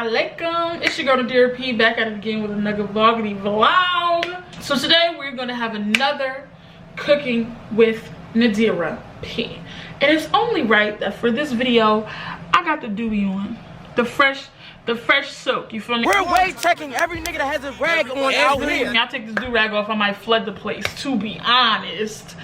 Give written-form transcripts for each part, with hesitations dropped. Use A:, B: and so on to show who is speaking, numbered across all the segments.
A: alaikum, it's your girl Nadirah P, back at it again with another vloggity vlog. So today we're going to have another cooking with Nadirah P, and it's only right that for this video I got the doobie on, the fresh soak, you feel me?
B: We're way checking every nigga that has a rag on out here.
A: I'll take this do-rag off, I might flood the place, to be honest.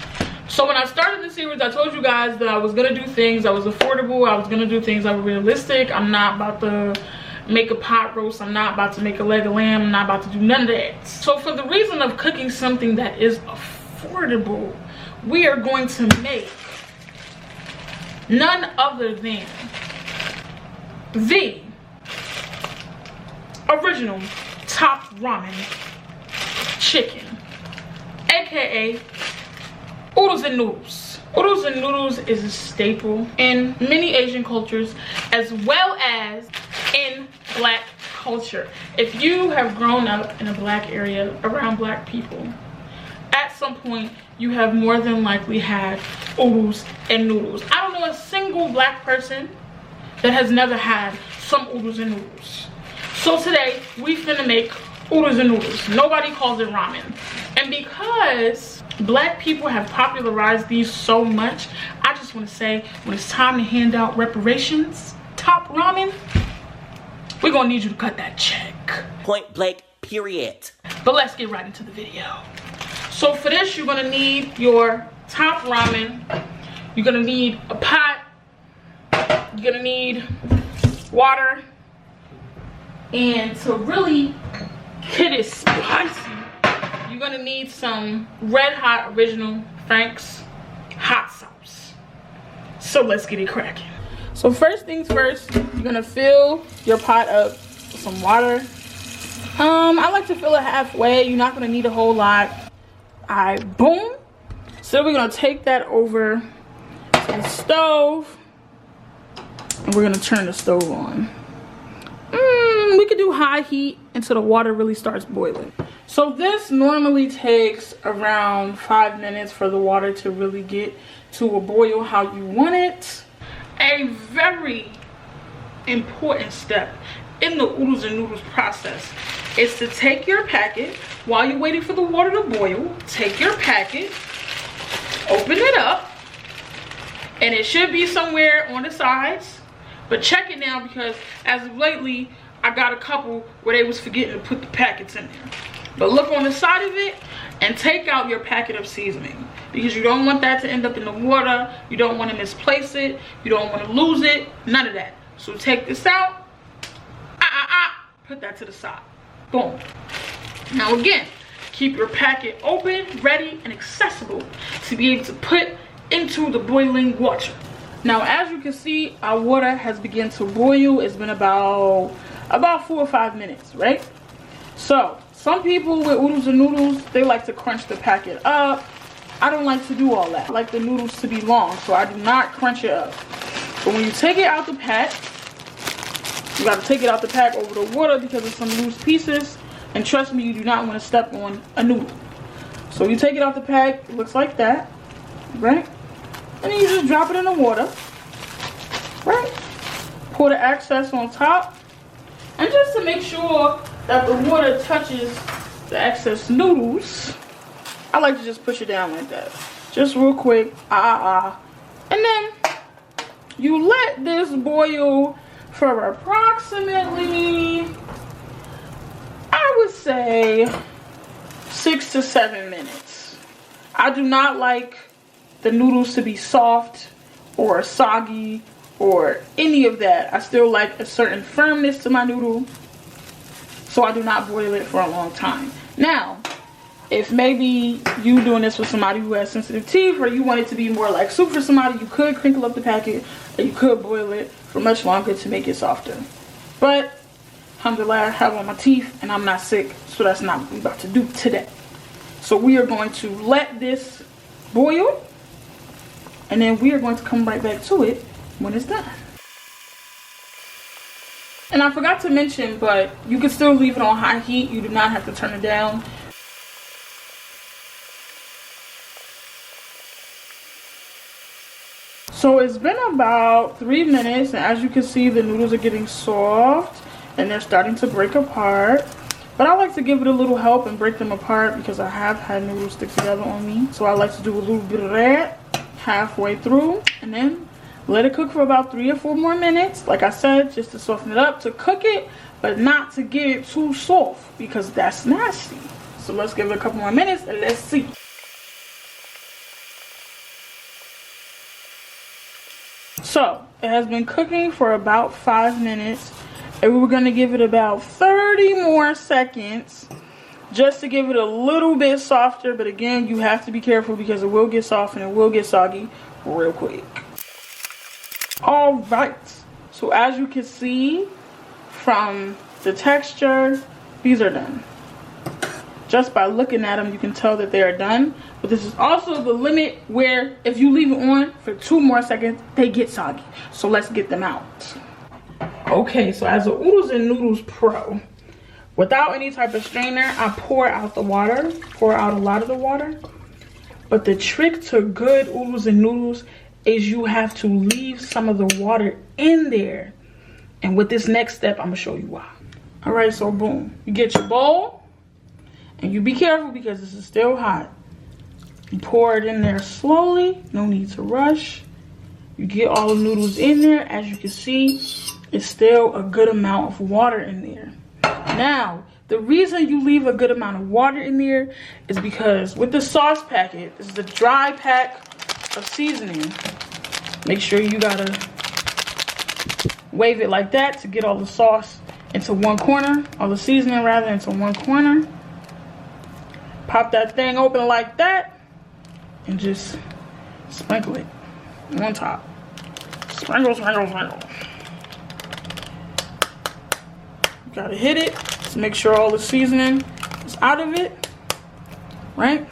A: So when I started this series, I told you guys that I was gonna do things that was affordable. I was gonna do things that were realistic. I'm not about to make a pot roast. I'm not about to make a leg of lamb. I'm not about to do none of that. So for the reason of cooking something that is affordable, we are going to make none other than the original top ramen chicken, aka oodles and noodles. Oodles and noodles is a staple in many Asian cultures as well as in black culture. If you have grown up in a black area around black people, at some point you have more than likely had oodles and noodles. I don't know a single black person that has never had some oodles and noodles. So today we finna make oodles and noodles. Nobody calls it ramen. And because black people have popularized these so much, I just want to say, when it's time to hand out reparations, top ramen, we're gonna need you to cut that check.
B: Point blank, period.
A: But let's get right into the video. So for this, you're gonna need your top ramen. You're gonna need a pot. You're gonna need water. And to really get it spicy, you're gonna need some red hot original Frank's hot sauce. So let's get it cracking. So first things first, you're gonna fill your pot up with some water. I like to fill it halfway. You're not gonna need a whole lot. Alright, boom. So we're gonna take that over to the stove, and we're gonna turn the stove on. We could do high heat until the water really starts boiling. So this normally takes around 5 minutes for the water to really get to a boil how you want it. A very important step in the oodles and noodles process is to take your packet while you're waiting for the water to boil. Take your packet, open it up, and it should be somewhere on the sides, but check it now, because as of lately I got a couple where they was forgetting to put the packets in there. But look on the side of it and take out your packet of seasoning, because you don't want that to end up in the water. You don't want to misplace it. You don't want to lose it. None of that. So take this out. Put that to the side. Boom. Now again, keep your packet open, ready, and accessible to be able to put into the boiling water. Now as you can see, our water has begun to boil. It's been about 4 or 5 minutes, right? So some people with oodles and noodles, they like to crunch the packet up. I don't like to do all that. I like the noodles to be long, so I do not crunch it up. But when you take it out the pack, you got to take it out the pack over the water because of some loose pieces, and trust me, you do not want to step on a noodle. So you take it out the pack, it looks like that, right? And then you just drop it in the water, right? Pour the excess on top, and just to make sure that the water touches the excess noodles, I like to just push it down like that, just real quick. And then you let this boil for approximately, I would say, 6 to 7 minutes. I do not like the noodles to be soft or soggy or any of that. I still like a certain firmness to my noodle, so I do not boil it for a long time. Now, if maybe you doing this with somebody who has sensitive teeth, or you want it to be more like soup for somebody, you could crinkle up the packet, or you could boil it for much longer to make it softer. But alhamdulillah, I have on my teeth and I'm not sick, so that's not what we're about to do today. So we are going to let this boil, and then we are going to come right back to it when it's done. And I forgot to mention, but you can still leave it on high heat. You do not have to turn it down. So it's been about 3 minutes, and as you can see, the noodles are getting soft. and they're starting to break apart. But I like to give it a little help and break them apart because I have had noodles stick together on me. So I like to do a little bit of that halfway through, and then let it cook for about 3 or 4 more minutes. Like I said, just to soften it up, to cook it, but not to get it too soft because that's nasty. So let's give it a couple more minutes and let's see. So it has been cooking for about 5 minutes, and we're gonna give it about 30 more seconds just to give it a little bit softer. But again, you have to be careful because it will get soft and it will get soggy real quick. All right, so as you can see from the texture, these are done. Just by looking at them, you can tell that they are done. But this is also the limit where if you leave it on for 2 more seconds, they get soggy. So let's get them out. Okay, so as a Oodles and Noodles pro, without any type of strainer, I pour out the water, pour out a lot of the water. But the trick to good Oodles and Noodles is you have to leave some of the water in there. And with this next step, I'm gonna show you why. All right, so boom, you get your bowl, and you be careful because this is still hot. You pour it in there slowly, no need to rush. You get all the noodles in there. As you can see, it's still a good amount of water in there. Now, the reason you leave a good amount of water in there is because with the sauce packet, this is the dry pack of seasoning. Make sure you gotta wave it like that to get all the sauce into one corner, all the seasoning rather into one corner. Pop that thing open like that and just sprinkle it on top. Sprinkle, sprinkle, sprinkle. You gotta hit it to make sure all the seasoning is out of it, right?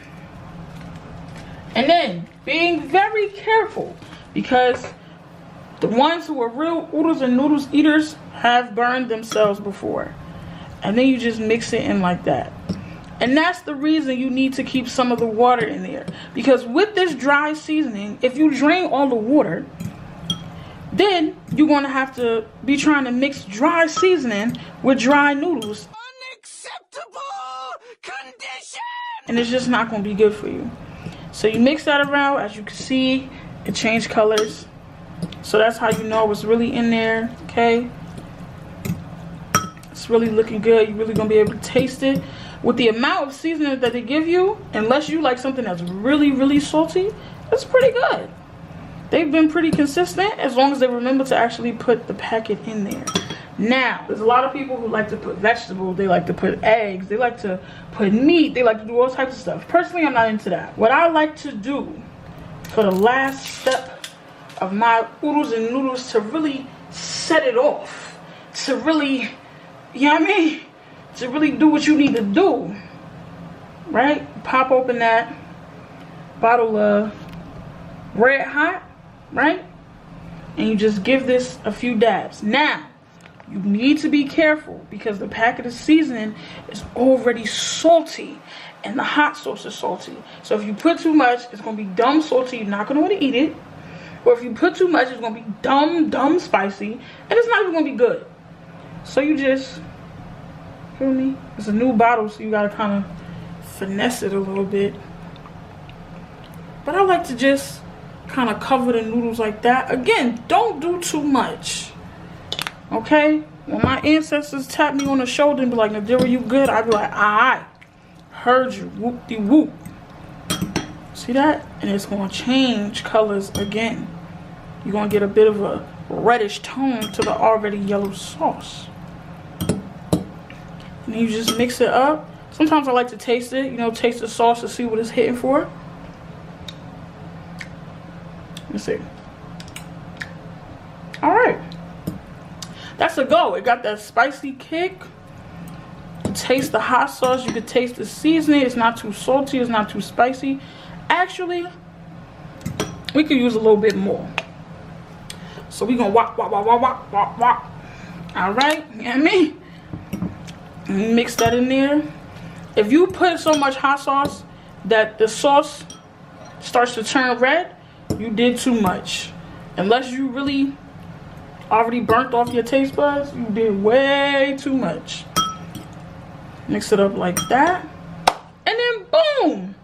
A: And then being very careful because the ones who are real Oodles and Noodles eaters have burned themselves before. And then you just mix it in like that. And that's the reason you need to keep some of the water in there. Because with this dry seasoning, if you drain all the water, then you're going to have to be trying to mix dry seasoning with dry noodles.
B: Unacceptable condition!
A: And it's just not going to be good for you. So you mix that around. As you can see, it changed colors. So that's how you know it's really in there, okay? It's really looking good. You're really going to be able to taste it. With the amount of seasoning that they give you, unless you like something that's really, really salty, it's pretty good. They've been pretty consistent as long as they remember to actually put the packet in there. Now, there's a lot of people who like to put vegetables, they like to put eggs, they like to put meat, they like to do all types of stuff. Personally, I'm not into that. What I like to do for the last step of my Oodles and Noodles to really set it off, to really, you know what I mean? To really do what you need to do, right? Pop open that bottle of Red Hot, right? And you just give this a few dabs. Now, you need to be careful because the packet of seasoning is already salty and the hot sauce is salty. So if you put too much, it's going to be dumb salty. You're not going to want to eat it. Or if you put too much, it's going to be dumb spicy. And it's not even going to be good. So you just... feel me? It's a new bottle, so you gotta kind of finesse it a little bit. But I like to just kind of cover the noodles like that. Again, don't do too much. Okay? When my ancestors tap me on the shoulder and be like, Nadirah, you good? I'd be like, alright. Heard you. Whoop-de-whoop. See that? And it's going to change colors again. You're going to get a bit of a reddish tone to the already yellow sauce. And you just mix it up. Sometimes I like to taste it, you know, taste the sauce to see what it's hitting for. Let's see. Alright. That's a go. It got that spicy kick. You can taste the hot sauce. You can taste the seasoning. It's not too salty. It's not too spicy. Actually, we could use a little bit more. So we're going to wop. Alright. You know what I mean? Mix that in there. If you put so much hot sauce that the sauce starts to turn red, you did too much. Unless you really already burnt off your taste buds. You did way too much. Mix it up like that. And then boom.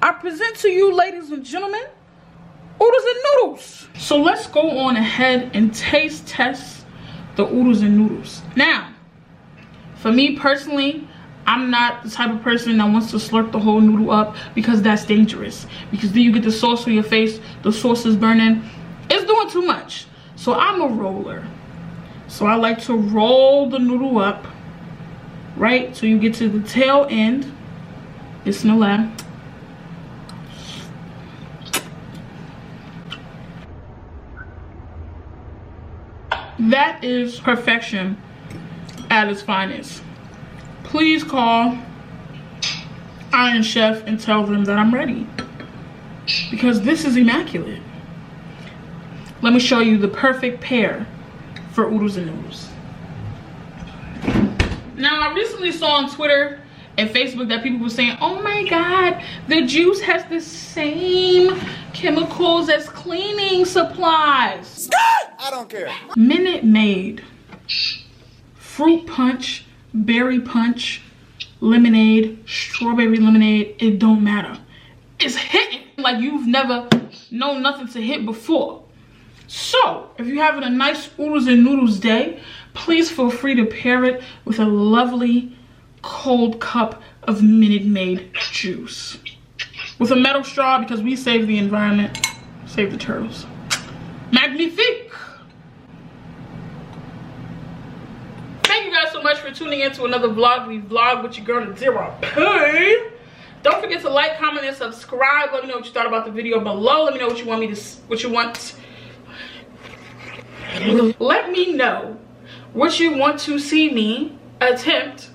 A: I present to you, ladies and gentlemen, oodles and noodles. So let's go on ahead and taste test the oodles and noodles. Now, for me personally, I'm not the type of person that wants to slurp the whole noodle up because that's dangerous. Because then you get the sauce on your face, the sauce is burning. It's doing too much. So I'm a roller. So I like to roll the noodle up, right? So you get to the tail end. Bismillah. That is perfection at its finest. Please call Iron Chef and tell them that I'm ready, because this is immaculate. Let me show you the perfect pair for oodles and noodles. Now, I recently saw on Twitter and Facebook that people were saying, oh my God, the juice has the same chemicals as cleaning supplies.
B: I don't care.
A: Minute Maid, fruit punch, berry punch, lemonade, strawberry lemonade, it don't matter. It's hitting like you've never known nothing to hit before. So, if you're having a nice oodles and noodles day, please feel free to pair it with a lovely cold cup of Minute Maid juice. With a metal straw, because we save the environment, save the turtles. Magnifique! Thank you guys so much for tuning in to another vlog. We vlog with your girl Nadirah P. Don't forget to like, comment, and subscribe. Let me know what you thought about the video below. Let me know what you want me to, let me know what you want to see me attempt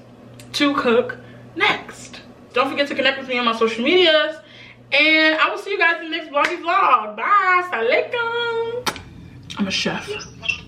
A: to cook next. Don't forget to connect with me on my social medias, and I will see you guys in the next vloggy vlog. Bye. Assalamualaikum. I'm a chef.